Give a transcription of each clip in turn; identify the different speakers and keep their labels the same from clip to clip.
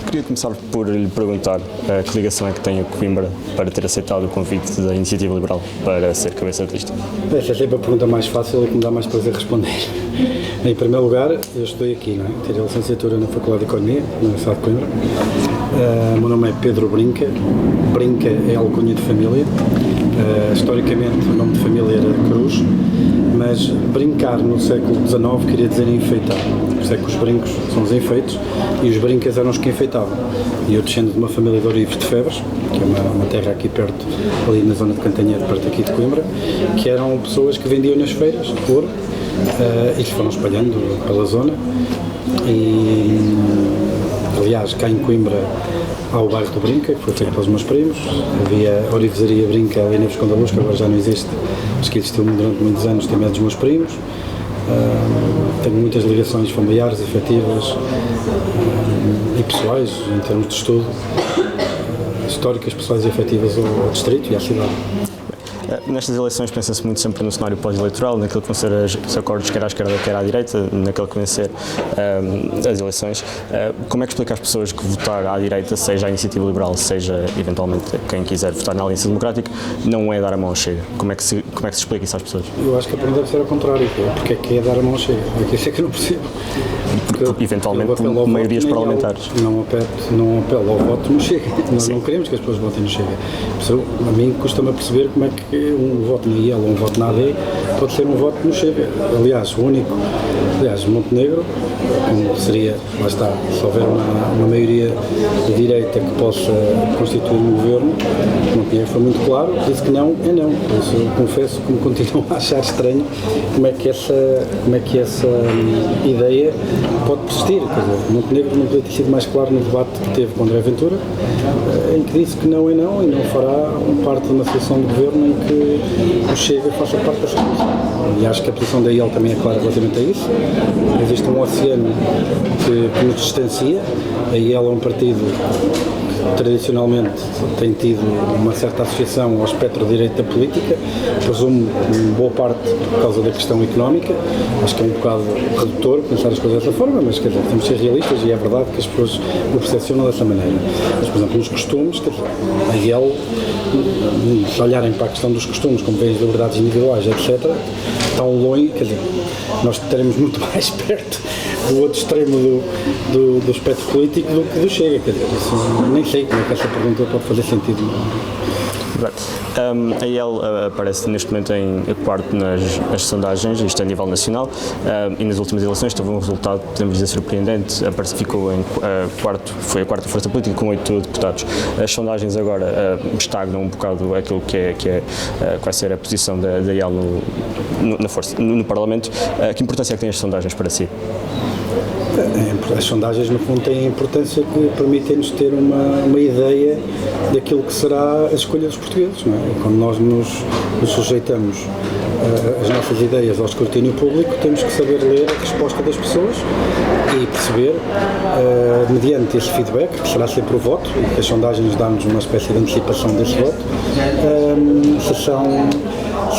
Speaker 1: Queria começar por lhe perguntar que ligação é que tem a Coimbra para ter aceitado o convite da Iniciativa Liberal para ser cabeça de lista?
Speaker 2: Essa é sempre a pergunta mais fácil e que me dá mais prazer responder. Em primeiro lugar, eu estudei aqui, não é? Tirei a licenciatura na Faculdade de Economia, na Universidade de Coimbra. O meu nome é Pedro Brinca. Brinca é alcunha de família. Historicamente, o nome de família era Cruz, mas brincar no século XIX queria dizer enfeitar. Por isso é que os brincos são os enfeites e os brincas eram os que enfeitavam. E eu descendo de uma família de Orives de Febres, que é uma terra aqui perto, ali na zona de Cantanheiro, perto aqui de Coimbra, que eram pessoas que vendiam nas feiras ouro e se foram espalhando pela zona. E, aliás, cá em Coimbra há o bairro do Brinca, que foi feito pelos meus primos. Havia a orivesaria Brinca ali na Visconde da Luz, que agora já não existe, mas que existiu durante muitos anos, também é dos meus primos. Tenho muitas ligações familiares, efetivas e pessoais, em termos de estudo, históricas, pessoais e efetivas ao distrito e à cidade.
Speaker 1: Nestas eleições pensa-se muito sempre no cenário pós-eleitoral, naquilo que vão ser os acordos quer à esquerda, quer à direita, naquilo que vão ser as eleições. Como é que explica às pessoas que votar à direita, seja a Iniciativa Liberal, seja eventualmente quem quiser votar na Aliança Democrática, não é dar a mão ao Chega? Como é que se explica isso às pessoas?
Speaker 2: Eu acho que a pergunta deve ser ao contrário, porque é que é dar a mão ao Chega? É que isso é que eu não percebo.
Speaker 1: Porque eventualmente por maiorias parlamentares.
Speaker 2: Não apelo ao voto no Chega. Nós não queremos que as pessoas votem no Chega. A mim custa-me a perceber como é que um voto na IEL ou um voto na AD pode ser um voto no Chega. Aliás, Montenegro, como seria, lá está, se houver uma maioria de direita que possa constituir um governo, Montenegro foi muito claro, disse que não é não. Por isso eu confesso que me continuo a achar estranho como é que essa ideia pode persistir. Quer dizer, Montenegro não podia ter sido mais claro no debate que teve com André Ventura, em que disse que não é não e não fará parte de uma solução de governo em que o Chega faça parte da solução. E acho que a posição da IEL também é clara relativamente a isso. Existe um oceano que nos distancia. A IEL é um partido que tradicionalmente tem tido uma certa associação ao espectro de direita política, presumo em boa parte por causa da questão económica. Acho que é um bocado redutor pensar as coisas dessa forma, mas quer dizer, temos de ser realistas e é verdade que as pessoas o percepcionam dessa maneira. Mas, por exemplo, nos costumes, quer dizer, a IEL, se olharem para a questão dos costumes, como veem as liberdades individuais, etc., tão longe, quer dizer, nós estaremos muito mais perto do outro extremo do espectro político do que do Chega, quer dizer, isso, nem sei como é que essa pergunta pode fazer sentido.
Speaker 1: A IEL aparece neste momento em quarto nas sondagens, isto a nível nacional, e nas últimas eleições teve um resultado, podemos dizer, surpreendente, ficou em quarto, foi a quarta força política com 8 deputados. As sondagens agora estagnam um bocado aquilo que vai ser a posição da IEL no Parlamento. Que importância é que têm as sondagens para si?
Speaker 2: As sondagens, no fundo, têm a importância que permitem-nos ter uma ideia daquilo que será a escolha dos portugueses, não é? Quando nós nos sujeitamos as nossas ideias ao escrutínio público, temos que saber ler a resposta das pessoas e perceber, mediante esse feedback, que será sempre o voto, e que as sondagens dão-nos uma espécie de antecipação desse voto,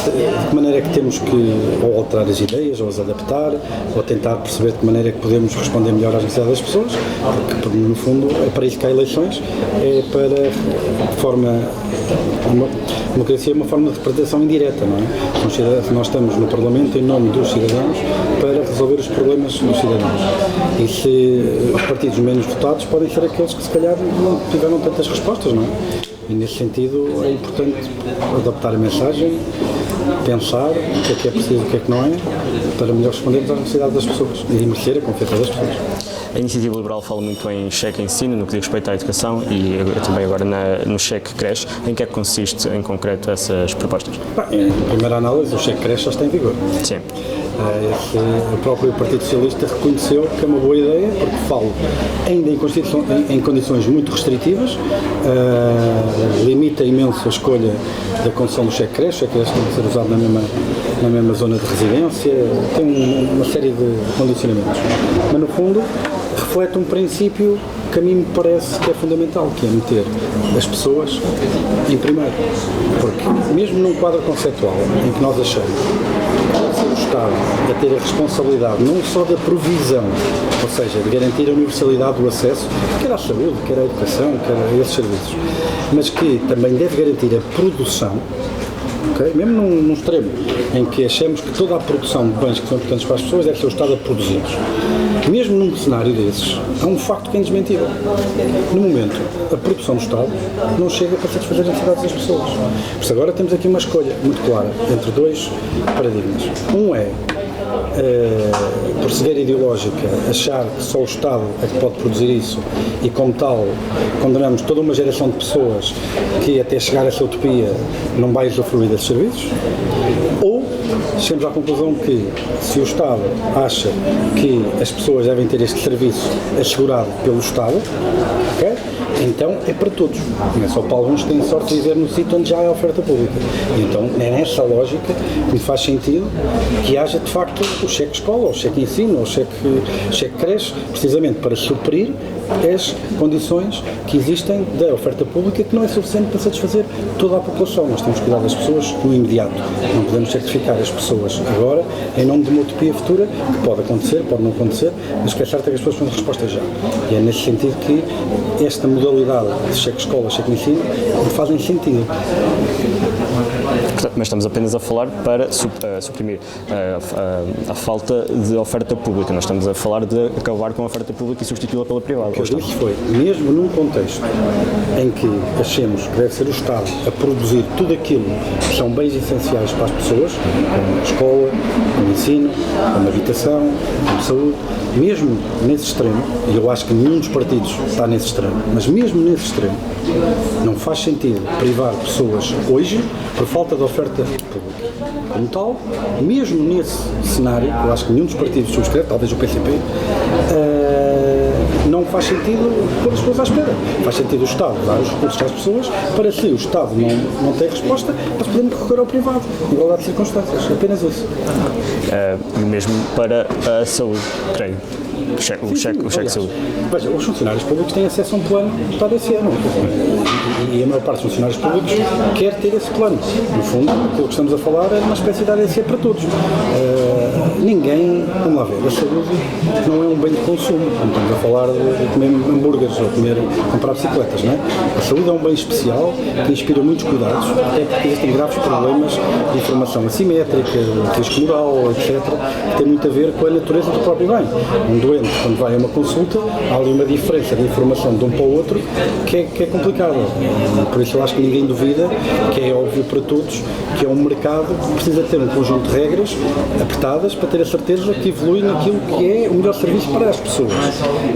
Speaker 2: de que maneira é que temos que ou alterar as ideias, ou as adaptar, ou tentar perceber de que maneira é que podemos responder melhor às necessidades das pessoas, porque no fundo é para isso que há eleições, é para a democracia é uma forma de representação indireta, não é? Nós estamos no Parlamento em nome dos cidadãos para resolver os problemas dos cidadãos. E se os partidos menos votados podem ser aqueles que se calhar não tiveram tantas respostas, não é? E nesse sentido é importante adaptar a mensagem, pensar o que é preciso e o que é que não é, para melhor respondermos às necessidades das pessoas e merecer a confiança das pessoas.
Speaker 1: A Iniciativa Liberal fala muito em cheque ensino, no que diz respeito à educação, e também agora no cheque creche. Em que é que consiste, em concreto, essas propostas?
Speaker 2: Em primeira análise, o cheque creche já está em vigor.
Speaker 1: Sim.
Speaker 2: O próprio Partido Socialista reconheceu que é uma boa ideia, porque falo ainda em condições muito restritivas, limita imenso a escolha da concessão do cheque creche, que tem que ser usado na mesma zona de residência, tem uma série de condicionamentos. Mas, no fundo, reflete um princípio que a mim me parece que é fundamental, que é meter as pessoas em primeiro. Porque, mesmo num quadro conceptual em que nós achamos que deve ser o Estado a ter a responsabilidade não só da provisão, ou seja, de garantir a universalidade do acesso, quer à saúde, quer à educação, quer a esses serviços, mas que também deve garantir a produção, okay? Mesmo num extremo em que achamos que toda a produção de bens que são importantes para as pessoas deve ser o Estado a produzi-los. Mesmo num cenário desses, há um facto que é indesmentível. No momento, a produção do Estado não chega para satisfazer as necessidades das pessoas. Por isso agora temos aqui uma escolha muito clara entre dois paradigmas. Um é, por cegueira ideológica, achar que só o Estado é que pode produzir isso e, como tal, condenamos toda uma geração de pessoas que, até chegar a essa utopia, não vai usufruir desses serviços. Ou chegamos à conclusão que, se o Estado acha que as pessoas devem ter este serviço assegurado pelo Estado, okay? Então é para todos. Não é só para alguns que têm sorte de viver no sítio onde já há oferta pública. Então é nessa lógica que me faz sentido que haja de facto o cheque escola, ou o cheque ensino, ou o cheque creche, precisamente para suprir as condições que existem da oferta pública, que não é suficiente para satisfazer toda a população. Nós temos que cuidar das pessoas no imediato. Não podemos certificar as pessoas agora em nome de uma utopia futura, que pode acontecer, pode não acontecer, mas o que é certo é que as pessoas precisam de resposta já. E é nesse sentido que esta modalidade de cheque escola, cheque ensino, fazem sentido.
Speaker 1: Mas estamos apenas a falar para suprimir a falta de oferta pública. Nós estamos a falar de acabar com a oferta pública e substituí-la pela privada.
Speaker 2: O que eu disse foi, mesmo num contexto em que achemos que deve ser o Estado a produzir tudo aquilo que são bens essenciais para as pessoas, como escola, como ensino, como habitação, como saúde, mesmo nesse extremo, e eu acho que nenhum dos partidos está nesse extremo, mas mesmo nesse extremo, não faz sentido privar pessoas hoje por falta de oferta pública. Como tal, mesmo nesse cenário, eu acho que nenhum dos partidos subscreve, talvez o PCP, não faz sentido pôr as pessoas à espera. Faz sentido o Estado dar os recursos às pessoas para, se o Estado não tem resposta, nós podemos recorrer ao privado, em igualdade de circunstâncias. Apenas isso.
Speaker 1: Mesmo para a saúde, creio. O cheque de saúde.
Speaker 2: Veja, os funcionários públicos têm acesso a um plano para esse ano. E a maior parte dos funcionários públicos quer ter esse plano. No fundo, aquilo que estamos a falar é uma espécie de ADC para todos. Ninguém, vamos lá ver, a saúde não é um bem de consumo. Não estamos a falar de comer hambúrgueres ou comprar bicicletas, não é? A saúde é um bem especial que inspira muitos cuidados, até porque existem graves problemas de informação assimétrica, de risco moral, etc., que tem muito a ver com a natureza do próprio bem. Um doente, quando vai a uma consulta, há ali uma diferença de informação de um para o outro que é complicada. Por isso eu acho que ninguém duvida, que é óbvio para todos, que é um mercado que precisa ter um conjunto de regras apertadas para ter a certeza que evolui naquilo que é o melhor serviço para as pessoas.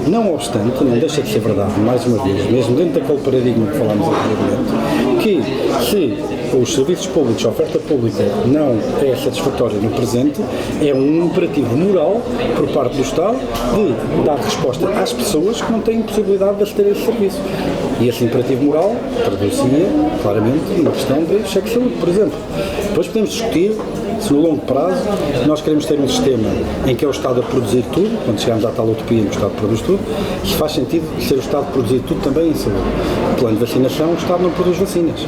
Speaker 2: Não obstante, não deixa de ser verdade, mais uma vez, mesmo dentro daquele paradigma que falámos anteriormente, que se os serviços públicos, a oferta pública não é satisfatória no presente, é um imperativo moral por parte do Estado de dar resposta às pessoas que não têm possibilidade de aceder a esse serviço. E esse imperativo moral traduz-se claramente numa questão de cheque de saúde, por exemplo. Depois podemos discutir se no longo prazo nós queremos ter um sistema em que é o Estado a produzir tudo, quando chegamos à tal utopia em que o Estado produz tudo, se faz sentido ser o Estado a produzir tudo também em saúde. Plano de vacinação, o Estado não produz vacinas.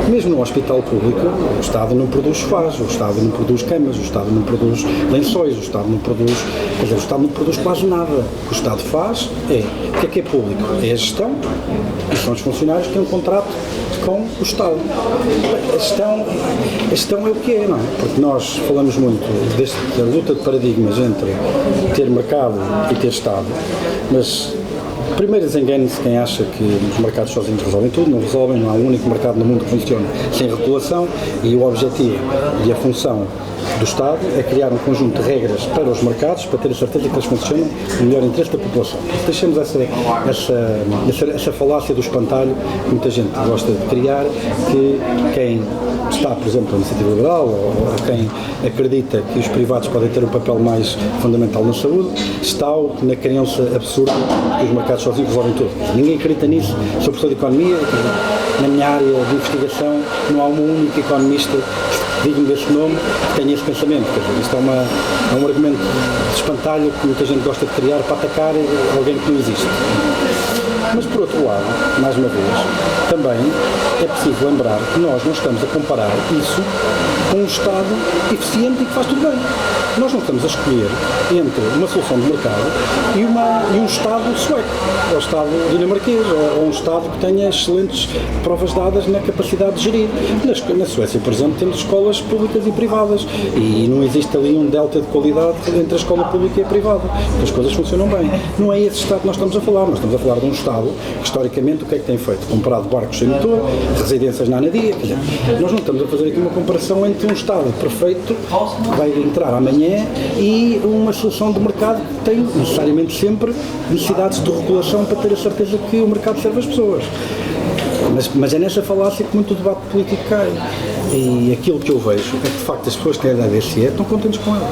Speaker 2: Mesmo no hospital público, o Estado não produz sofás, o Estado não produz camas, o Estado não produz lençóis, o Estado não produz, quer dizer, o Estado não produz quase nada. O que o Estado faz o que é público? É a gestão, e são os funcionários que têm um contrato com o Estado. A gestão é o que é, não é? Porque nós falamos muito da luta de paradigmas entre ter mercado e ter Estado, mas primeiro desengane-se quem acha que os mercados sozinhos resolvem tudo, não resolvem, não há um único mercado no mundo que funcione sem regulação, e o objetivo e a função do Estado é criar um conjunto de regras para os mercados para ter a certeza que eles funcionam no melhor interesse da população. Deixemos essa falácia do espantalho que muita gente gosta de criar, que quem está, por exemplo, na iniciativa liberal ou quem acredita que os privados podem ter um papel mais fundamental na saúde, está na crença absurda que os mercados sozinhos resolvem tudo. Ninguém acredita nisso. Sou professor de economia, na minha área de investigação não há um único economista digno desse nome que tenha esse pensamento. Quer dizer, isto é um argumento de espantalho que muita gente gosta de criar para atacar alguém que não existe. Mas, por outro lado, mais uma vez, também é preciso lembrar que nós não estamos a comparar isso com um Estado eficiente e que faz tudo bem. Nós não estamos a escolher entre uma solução de mercado e um Estado sueco, ou um Estado dinamarquês, ou um Estado que tenha excelentes provas dadas na capacidade de gerir. Na Suécia, por exemplo, temos escolas públicas e privadas e não existe ali um delta de qualidade entre a escola pública e a privada. As coisas funcionam bem. Não é esse Estado que nós estamos a falar. Nós estamos a falar de um Estado que, historicamente, o que é que tem feito? Comprado barcos sem motor, residências na anadia. Quer dizer, nós não estamos a fazer aqui uma comparação entre um Estado perfeito que vai entrar amanhã e uma solução de mercado que tem necessariamente sempre necessidades de regulação para ter a certeza que o mercado serve as pessoas. Mas é nessa falácia que muito o debate político cai. E aquilo que eu vejo é que, de facto, as pessoas que têm a DSE estão contentes com ela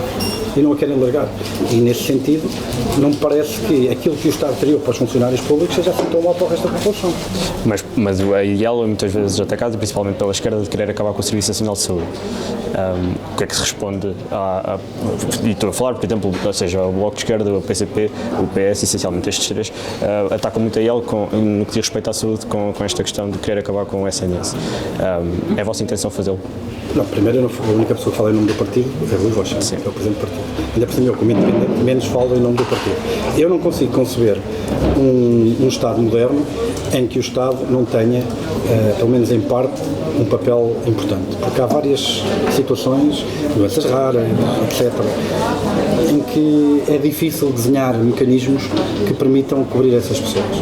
Speaker 2: e não a querem largar. E, nesse sentido, não me parece que aquilo que o Estado criou para os funcionários públicos seja assim tão mal para o resto da população.
Speaker 1: Mas a IEL é muitas vezes atacada, principalmente pela esquerda, de querer acabar com o Serviço Nacional de Saúde. O que é que se responde e estou a falar, por exemplo, ou seja, o Bloco de Esquerda, o PCP, o PS, essencialmente estes três, atacam muito a IEL no que diz respeito à saúde com esta questão de querer acabar com o SNS. É a vossa intenção fazê-lo?
Speaker 2: Não, primeiro, a única pessoa que fala em nome do partido é Rui Rocha, que é o Presidente do partido. Ainda por cima, eu, como independente, menos falo em nome do partido. Eu não consigo conceber um Estado moderno em que o Estado não tenha, pelo menos em parte, um papel importante. Porque há várias situações, doenças raras, etc., em que é difícil desenhar mecanismos que permitam cobrir essas pessoas.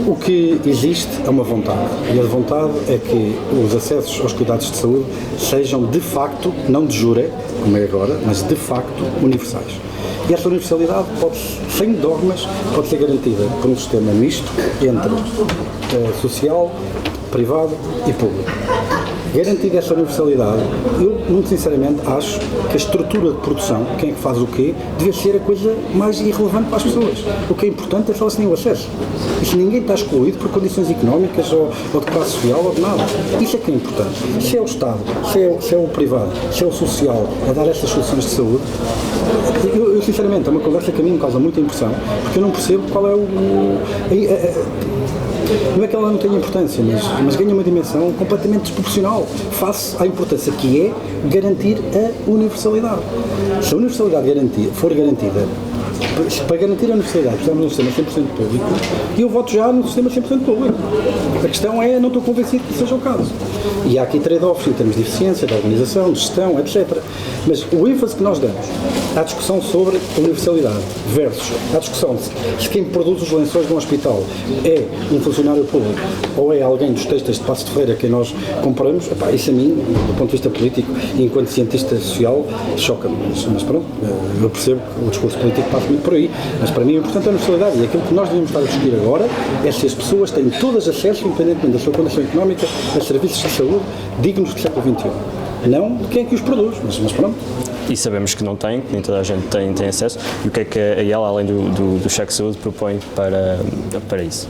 Speaker 2: O que existe é uma vontade, e a vontade é que os acessos aos cuidados de saúde sejam de facto, não de jure, como é agora, mas de facto universais. E essa universalidade pode, sem dogmas, pode ser garantida por um sistema misto entre social, privado e público. Garantida essa universalidade, eu, muito sinceramente, acho que a estrutura de produção, quem é que faz o quê, devia ser a coisa mais irrelevante para as pessoas. O que é importante é só elas têm o acesso. E se ninguém está excluído por condições económicas ou de classe social ou de nada. Isso é que é importante. Se é o Estado, se é o privado, se é o social a dar essas soluções de saúde, eu sinceramente, é uma conversa que a mim me causa muita impressão, porque eu não percebo qual é não é que ela não tenha importância, mas ganha uma dimensão completamente desproporcional face à importância que é garantir a universalidade. Se a universalidade for garantida, para garantir a universalidade, precisamos de um sistema 100% público, e eu voto já no sistema 100% público. A questão é, não estou convencido que seja o caso. E há aqui trade-offs em termos de eficiência, de organização, de gestão, etc. Mas o ênfase que nós damos à discussão sobre a universalidade versus à discussão de se quem produz os lençóis de um hospital é um funcionário público ou é alguém dos textos de Passos de Ferreira que nós compramos, isso a mim, do ponto de vista político e enquanto cientista social, choca-me. Mas pronto, eu percebo que o discurso político passa muito por aí, mas para mim é importante a universalidade e aquilo que nós devemos estar a discutir agora é se as pessoas têm todas acesso, independentemente da sua condição económica, a serviços de saúde dignos do século XXI. Não de quem é que os produz, mas pronto.
Speaker 1: E sabemos que não tem, nem toda a gente tem acesso. E o que é que a IEL, além do cheque de saúde, propõe para isso?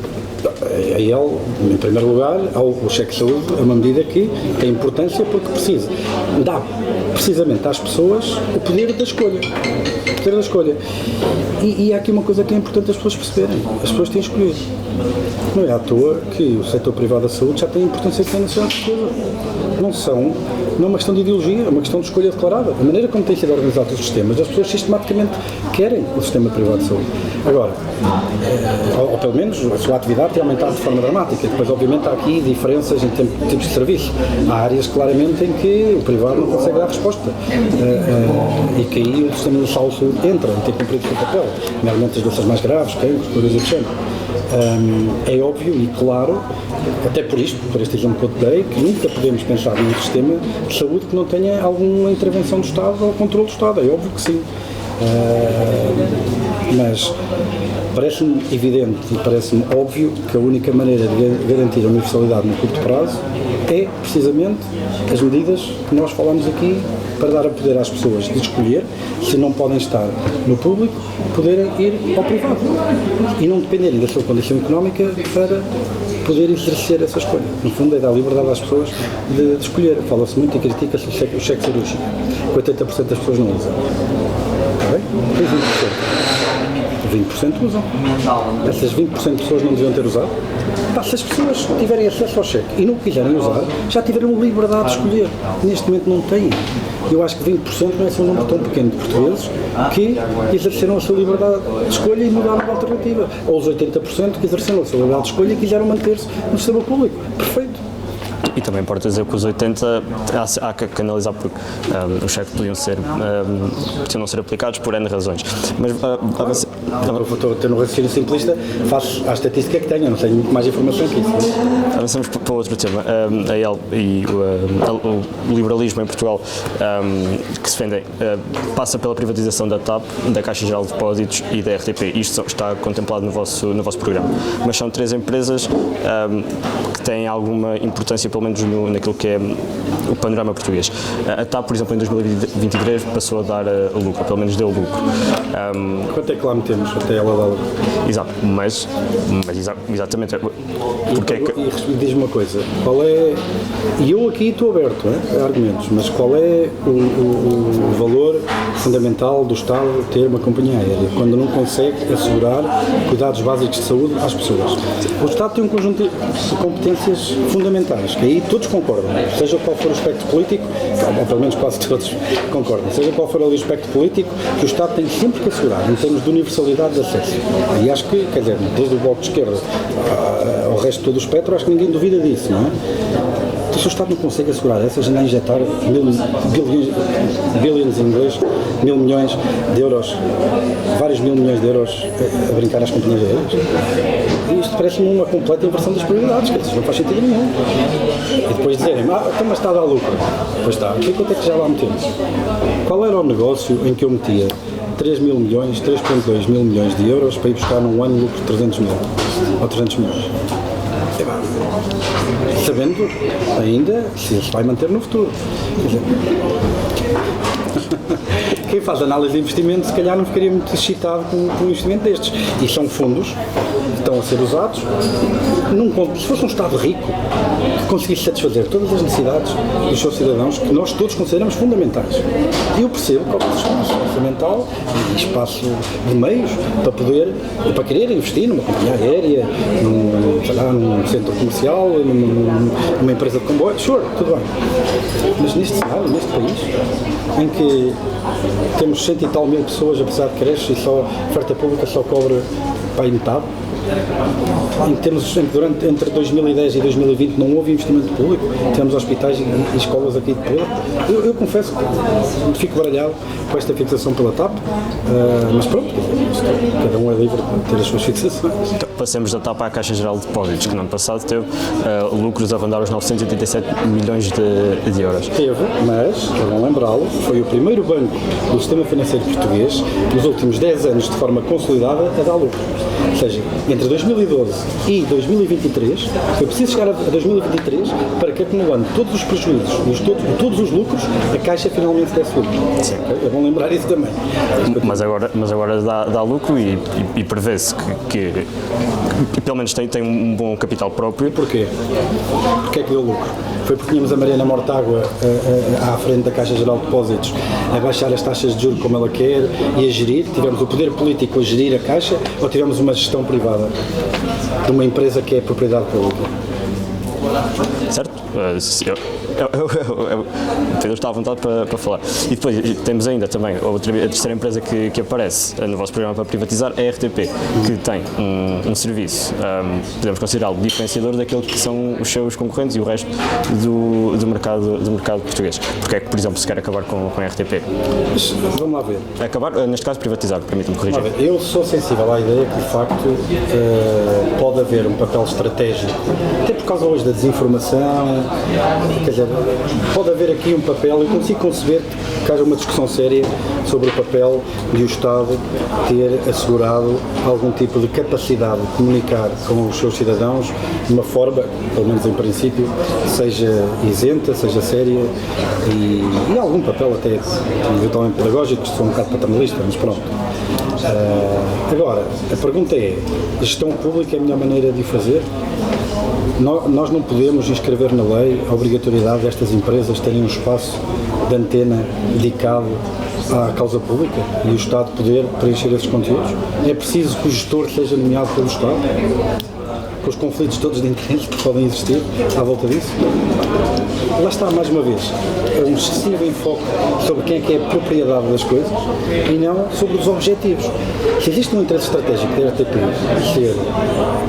Speaker 2: A IEL, em primeiro lugar, o cheque de saúde é uma medida que tem importância porque precisa. Dá precisamente às pessoas o poder da escolha. E há aqui uma coisa que é importante as pessoas perceberem. As pessoas têm escolhido. Não é à toa que o setor privado da saúde já tem a importância que tem na sociedade portuguesa. Não é uma questão de ideologia, é uma questão de escolha declarada. A maneira como têm sido organizados os sistemas, as pessoas sistematicamente querem o sistema privado de saúde. Agora, ou pelo menos a sua atividade tem aumentado de forma dramática. Depois, obviamente, há aqui diferenças em tipos de serviço. Há áreas claramente em que o privado não consegue dar resposta e que aí o sistema de saúde entra, não tem cumprido o seu papel, nomeadamente as doenças mais graves, cancros, coisas do género. É óbvio e claro, até por este exemplo que eu te dei, que nunca podemos pensar num sistema de saúde que não tenha alguma intervenção do Estado ou controle do Estado, é óbvio que sim. Mas parece-me evidente e parece-me óbvio que a única maneira de garantir a universalidade no curto prazo é precisamente as medidas que nós falamos aqui para dar a poder às pessoas de escolher, se não podem estar no público, poderem ir ao privado e não dependerem da sua condição económica para poder exercer essa escolha. No fundo é dar liberdade às pessoas de escolher. Fala-se muito e critica-se o cheque cirúrgico, que 80% das pessoas não usam. Está bem? 20%. 20% usam. Essas 20% de pessoas não deviam ter usado. Se as pessoas tiverem acesso ao cheque e não quiserem usar, já tiveram liberdade de escolher. Neste momento não têm. Eu acho que 20% não é só um número tão pequeno de portugueses que exerceram a sua liberdade de escolha e mudaram de alternativa. Ou os 80% que exerceram a sua liberdade de escolha e quiseram manter-se no sistema público. Perfeito.
Speaker 1: E também importa dizer que os 80 há que analisar porque os cheques podiam não ser aplicados por N razões. Mas
Speaker 2: estou a ter um raciocínio simplista, faço a estatística que tenho, não tenho muito mais informação que isso.
Speaker 1: Avançamos para outro tema. O liberalismo em Portugal que se defende passa pela privatização da TAP, da Caixa Geral de Depósitos e da RTP. Isto está contemplado no vosso programa. Mas são três empresas que têm alguma importância, pelo menos naquilo que é o panorama português. A TAP, por exemplo, em 2023 passou a dar lucro, pelo menos deu lucro.
Speaker 2: Quanto é que lá metemos até ela dar lucro?
Speaker 1: Exato, mas exatamente. Porque
Speaker 2: e diz-me uma coisa, qual é, e eu aqui estou aberto a argumentos, mas qual é o valor fundamental do Estado ter uma companhia aérea, quando não consegue assegurar cuidados básicos de saúde às pessoas? O Estado tem um conjunto de competências fundamentais, que aí todos concordam, seja qual for o espectro político, ou pelo menos quase todos concordam, seja qual for o espectro político, que o Estado tem sempre que assegurar, em termos de universalidade de acesso. E acho que, quer dizer, desde o Bloco de Esquerda ao resto de todo o espectro, acho que ninguém duvida disso, não é? Então, se o Estado não consegue assegurar essas, ainda a injetar billions em inglês, 1.000 milhões de euros, vários 1.000 milhões de euros a brincar às companhias aéreas. E isto parece-me uma completa inversão das prioridades, quer dizer, não faz sentido nenhum. E depois dizerem, então mas está a dar lucro. Pois está, quanto é que já lá metemos? Qual era o negócio em que eu metia 3.000 milhões, 3.2 mil milhões de euros para ir buscar num ano lucro de 300 mil ou 300 milhões? Sabendo ainda se isso vai manter no futuro. Quer dizer, quem faz análise de investimento se calhar não ficaria muito excitado com um investimento destes. E são fundos que estão a ser usados se fosse um Estado rico que conseguisse satisfazer todas as necessidades dos seus cidadãos, que nós todos consideramos fundamentais. E eu percebo que há um espaço orçamental e espaço de meios para querer investir numa companhia aérea, num centro comercial, numa empresa de comboio, tudo bem. Mas neste cenário, neste país, em que temos 100 e tal mil pessoas, apesar de creche, e só a oferta pública só cobra para aí metade, entre 2010 e 2020 não houve investimento público, temos hospitais e escolas aqui de Porto. Eu confesso que fico baralhado com esta fixação pela TAP, mas pronto, cada um é livre de ter as suas fixações.
Speaker 1: Então, passemos da TAP à Caixa Geral de Depósitos, que no ano passado teve lucros a rondar os 987 milhões de euros.
Speaker 2: Teve, mas, vão lembrá-lo, foi o primeiro banco do sistema financeiro português, nos últimos 10 anos, de forma consolidada, a dar lucro. Ou seja, entre 2012 e 2023, foi preciso chegar a 2023 para que, acumulando todos os prejuízos e todos os lucros, a Caixa finalmente desse lucro. Okay? É bom lembrar isso também.
Speaker 1: Mas agora dá lucro e prevê-se que pelo menos tem um bom capital próprio.
Speaker 2: Porquê? Porquê é que deu lucro? Foi porque tínhamos a Mariana Mortágua à frente da Caixa Geral de Depósitos a baixar as taxas de juros como ela quer e a gerir? Tivemos o poder político a gerir a Caixa ou tivemos uma gestão privada de uma empresa que é propriedade pública?
Speaker 1: Certo? Pedro está à vontade para falar. E depois temos ainda também a terceira empresa que aparece no vosso programa para privatizar, é a RTP, que tem um serviço, podemos considerá-lo diferenciador daquilo que são os seus concorrentes e o resto do mercado português. Porque é que, por exemplo, se quer acabar com a RTP?
Speaker 2: Vamos lá ver.
Speaker 1: Acabar, neste caso, privatizar, permita-me corrigir.
Speaker 2: Eu sou sensível à ideia que, de facto, pode haver um papel estratégico, até por causa hoje da desinformação, quer dizer, pode haver aqui um papel, eu consigo conceber que haja uma discussão séria sobre o papel de o Estado ter assegurado algum tipo de capacidade de comunicar com os seus cidadãos de uma forma, pelo menos em princípio, seja isenta, seja séria e algum papel até eventualmente pedagógico, que sou um bocado paternalista, mas pronto. Agora, a pergunta é, a gestão pública é a melhor maneira de o fazer? Nós não podemos inscrever na lei a obrigatoriedade destas empresas terem um espaço de antena dedicado à causa pública e o Estado poder preencher esses conteúdos? É preciso que o gestor seja nomeado pelo Estado? Com os conflitos todos de interesse que podem existir à volta disso? Lá está, mais uma vez, é um excessivo enfoque sobre quem é a propriedade das coisas e não sobre os objetivos. Se existe um interesse estratégico da RTP ser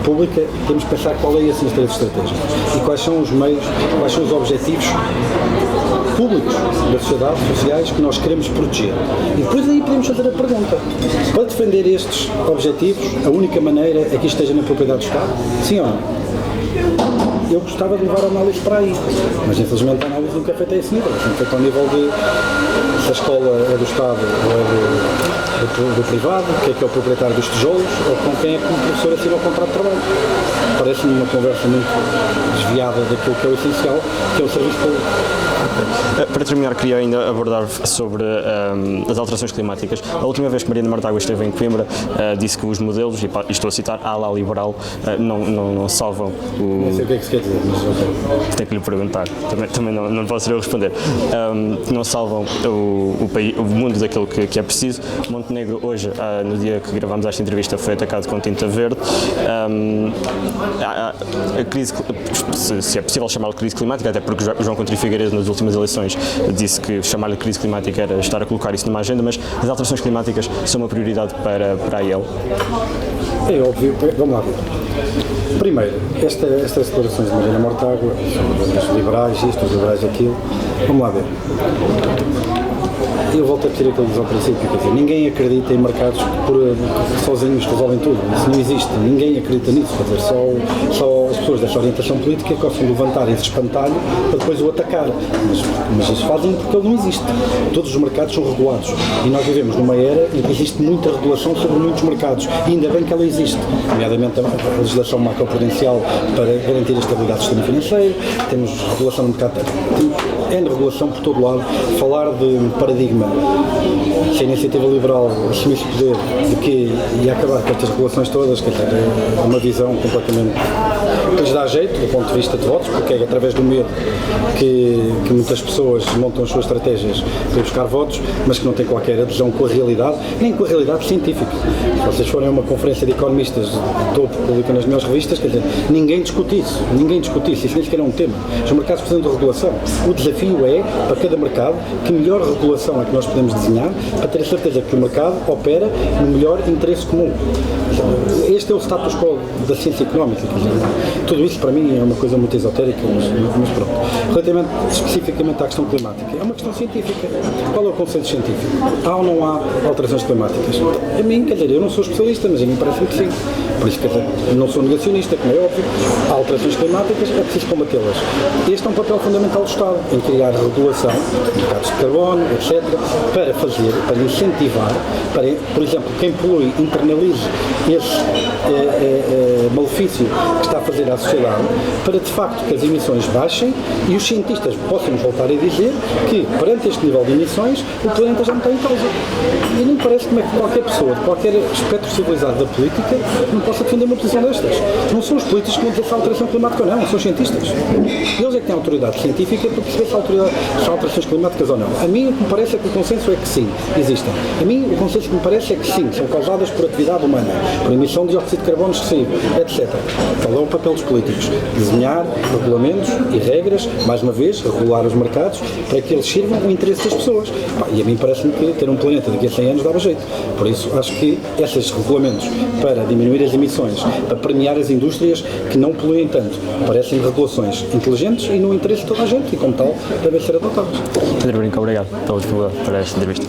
Speaker 2: pública, temos que pensar qual é esse interesse estratégico e quais são os meios, quais são os objetivos públicos da sociedade, sociais, que nós queremos proteger. E depois aí podemos fazer a pergunta: para defender estes objetivos, a única maneira é que isto esteja na propriedade do Estado? Sim ou não? Eu gostava de levar a análise para aí, mas infelizmente a análise nunca é feita a esse nível, é feita ao nível de se a escola é do Estado ou é do privado, quem é o proprietário dos tijolos, ou com quem é que o professor assina o contrato de trabalho. Parece-me uma conversa muito desviada daquilo que é o essencial, que é o serviço público.
Speaker 1: Para terminar, queria ainda abordar sobre as alterações climáticas. A última vez que Mariana Mortágua esteve em Coimbra, disse que os modelos, e estou a citar, a ala liberal, não salvam o...
Speaker 2: Não sei o que é que se quer dizer, mas ok.
Speaker 1: Tenho que lhe perguntar, também não posso eu responder. Não salvam o mundo daquilo que é preciso. Montenegro hoje, no dia que gravámos esta entrevista, foi atacado com tinta verde. A crise, se é possível chamá-lo de crise climática, até porque João Coutinho Figueiredo nas últimas eleições disse que chamar-lhe crise climática era estar a colocar isso numa agenda, mas as alterações climáticas são uma prioridade para ele.
Speaker 2: É óbvio, vamos lá ver. Primeiro, estas declarações de Mariana Mortágua, os liberais isto, os liberais aquilo, vamos lá ver. Eu volto a repetir aquilo que diz ao princípio, quer dizer, ninguém acredita em mercados que sozinhos resolvem tudo, isso não existe, ninguém acredita nisso, quer dizer, só as pessoas desta orientação política gostam de levantar esse espantalho para depois o atacar, mas isso fazem porque ele não existe. Todos os mercados são regulados e nós vivemos numa era em que existe muita regulação sobre muitos mercados e ainda bem que ela existe, nomeadamente a legislação macroprudencial para garantir a estabilidade do sistema financeiro, temos regulação no mercado, temos N regulação por todo lado. Falar de um paradigma, se a iniciativa liberal assumisse o poder de que ia acabar com estas regulações todas, quer dizer, é uma visão completamente que lhes dá jeito do ponto de vista de votos, porque é através do medo que muitas pessoas montam as suas estratégias para buscar votos, mas que não têm qualquer adesão com a realidade, nem com a realidade científica. Se vocês forem a uma conferência de economistas de topo que publicam nas melhores revistas, quer dizer, ninguém discute isso, isso nem sequer é um tema. Os mercados precisam de regulação. O desafio é, para cada mercado, que melhor regulação é que nós podemos desenhar para ter a certeza que o mercado opera no melhor interesse comum. Este é o status quo da ciência económica. Tudo isso para mim é uma coisa muito esotérica, mas pronto. Relativamente especificamente à questão climática, é uma questão científica. Qual é o consenso científico? Há ou não há alterações climáticas? A mim, quer dizer, eu não sou especialista, mas a mim parece-me que sim. Por isso, quer dizer, eu não sou negacionista, como é óbvio. Há alterações climáticas, é preciso combatê-las. Este é um papel fundamental do Estado, em criar regulação, mercados de carbono, etc., para incentivar, para, por exemplo, quem polui internalize esse malefício que está a fazer à sociedade, para de facto que as emissões baixem e os cientistas possam voltar a dizer que, perante este nível de emissões, o planeta já não está em causa. E não parece como é que qualquer pessoa, de qualquer espectro civilizado da política, não possa defender uma posição destas. Não são os políticos que vão dizer se há alteração climática ou não, são os cientistas. Eles é que têm autoridade científica para perceber se há alterações climáticas ou não. A mim o que me parece é que o consenso é que sim, existem. A mim o consenso que me parece é que sim, são causadas por atividade humana, por emissão de dióxido de carbono excessivo, etc. Qual é o papel dos políticos? Desenhar regulamentos e regras, mais uma vez, regular os mercados, para que eles sirvam o interesse das pessoas. E a mim parece-me que ter um planeta daqui a 100 anos dava jeito. Por isso, acho que esses regulamentos para diminuir as emissões, para premiar as indústrias que não poluem tanto, parecem regulações inteligentes e no interesse de toda a gente, e como tal, devem ser adotadas.
Speaker 1: Pedro Brinco, obrigado pela disponibilidade para esta entrevista.